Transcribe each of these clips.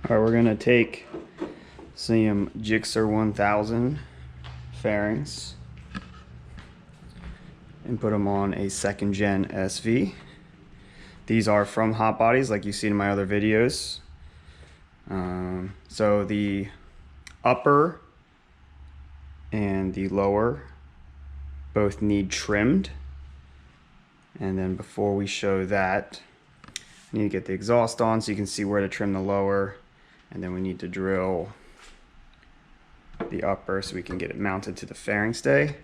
Alright, we're going to take some GSXR1000 fairings and put them on a second gen SV. These are from Hot Bodies like you've seen in my other videos. So the upper and the lower both need trimmed. And then before we show that, I need to get the exhaust on so you can see where to trim the lower. And then we need to drill the upper so we can get it mounted to the fairing stay.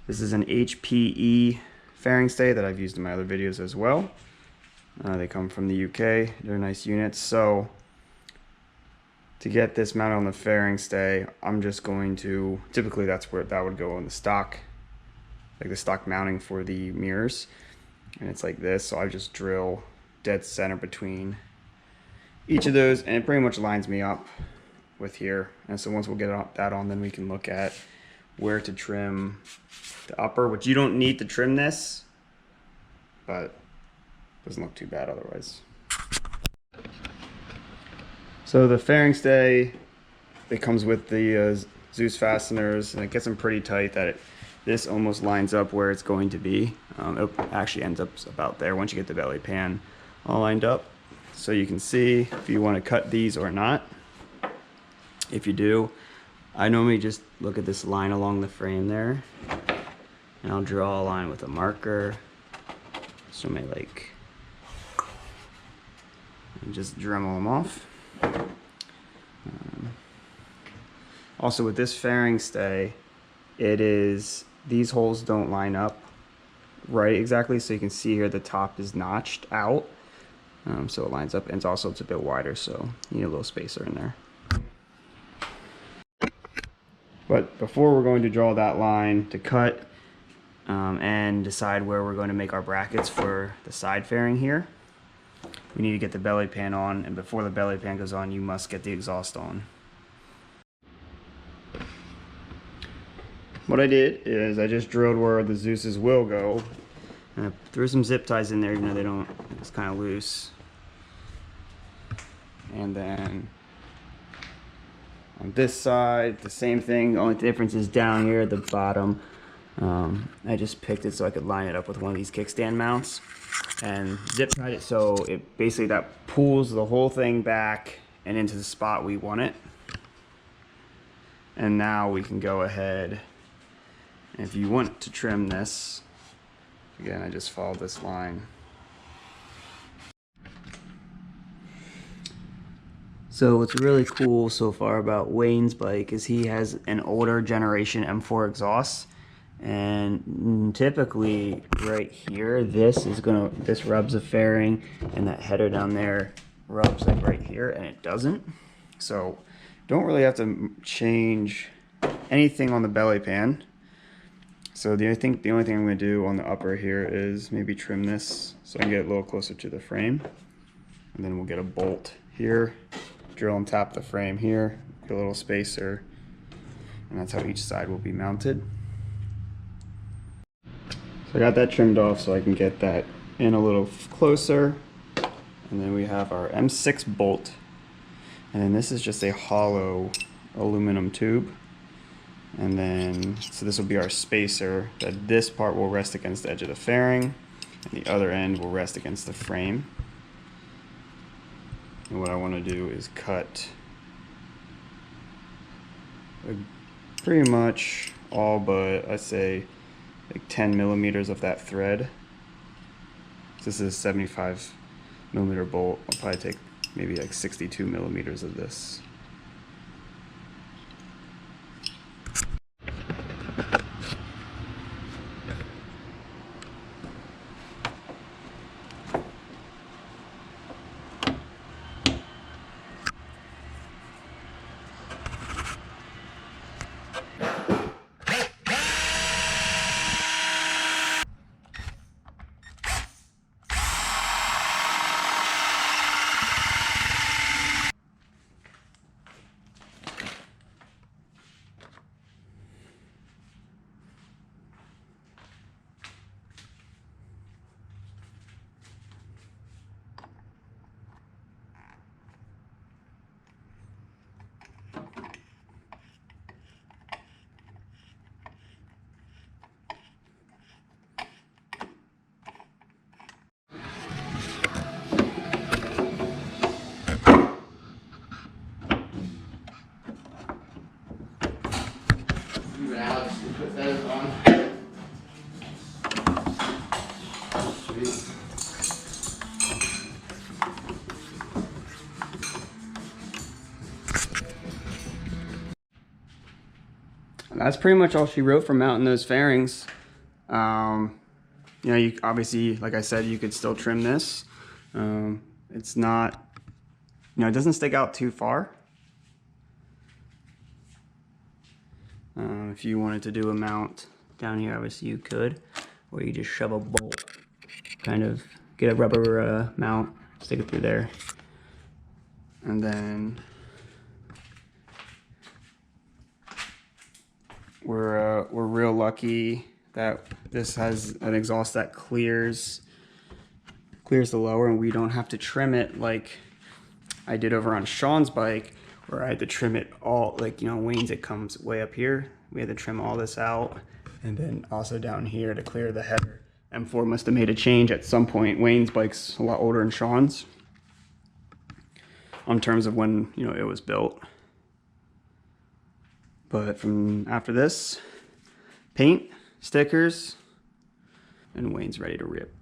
This is an HPE fairing stay that I've used in my other videos as well. They come from the UK. They're nice units. So to get this mounted on the fairing stay, I'm just going to, typically that's where that would go on the stock, like the stock mounting for the mirrors. And it's like this, so I just drill dead center between each of those, and it pretty much lines me up with here. And so once we'll get that on, then we can look at where to trim the upper, which you don't need to trim this, but doesn't look too bad otherwise. So the fairing stay, it comes with the Zeus fasteners, and it gets them pretty tight that this almost lines up where it's going to be. It actually ends up about there once you get the belly pan all lined up. So you can see if you want to cut these or not. If you do, I normally just look at this line along the frame there, and I'll draw a line with a marker. So maybe like, and just Dremel them off. Also with this fairing stay, these holes don't line up right exactly, so you can see here the top is notched out, so it lines up, and it's a bit wider, so you need a little spacer in there. But before we're going to draw that line to cut and decide where we're going to make our brackets for the side fairing here, we need to get the belly pan on, and before the belly pan goes on, you must get the exhaust on. What I did is I just drilled where the Zeus's will go, and I threw some zip ties in there, even though they don't, it's kind of loose. And then on this side, the same thing. The only difference is down here at the bottom. I just picked it so I could line it up with one of these kickstand mounts and zip tied it so it basically that pulls the whole thing back and into the spot we want it. And now we can go ahead, and if you want to trim this, again, I just followed this line. So what's really cool so far about Wayne's bike is he has an older generation M4 exhaust, and typically right here, this rubs a fairing, and that header down there rubs like right here, and it doesn't. So don't really have to change anything on the belly pan. So I think the only thing I'm going to do on the upper here is maybe trim this so I can get a little closer to the frame, and then we'll get a bolt here, drill on top of the frame here, get a little spacer, and that's how each side will be mounted. So I got that trimmed off so I can get that in a little closer, and then we have our M6 bolt, and then this is just a hollow aluminum tube. And then, so this will be our spacer, that this part will rest against the edge of the fairing, and the other end will rest against the frame. And what I want to do is cut pretty much all but, I'd say, like 10 millimeters of that thread. So this is a 75 millimeter bolt. I'll probably take maybe like 62 millimeters of this. that's pretty much all she wrote for mounting those fairings. You know, you obviously, like I said, you could still trim this. It's not, you know, it doesn't stick out too far. If you wanted to do a mount down here, obviously you could, or you just shove a bolt, kind of get a rubber mount, stick it through there, and then we're real lucky that this has an exhaust that clears the lower, and we don't have to trim it like I did over on Sean's bike, where I had to trim it all, like, you know, Wayne's, it comes way up here. We had to trim all this out, and then also down here to clear the header. M4 must have made a change at some point. Wayne's bike's a lot older than Sean's on terms of when, you know, it was built. But from after this, paint, stickers, and Wayne's ready to rip.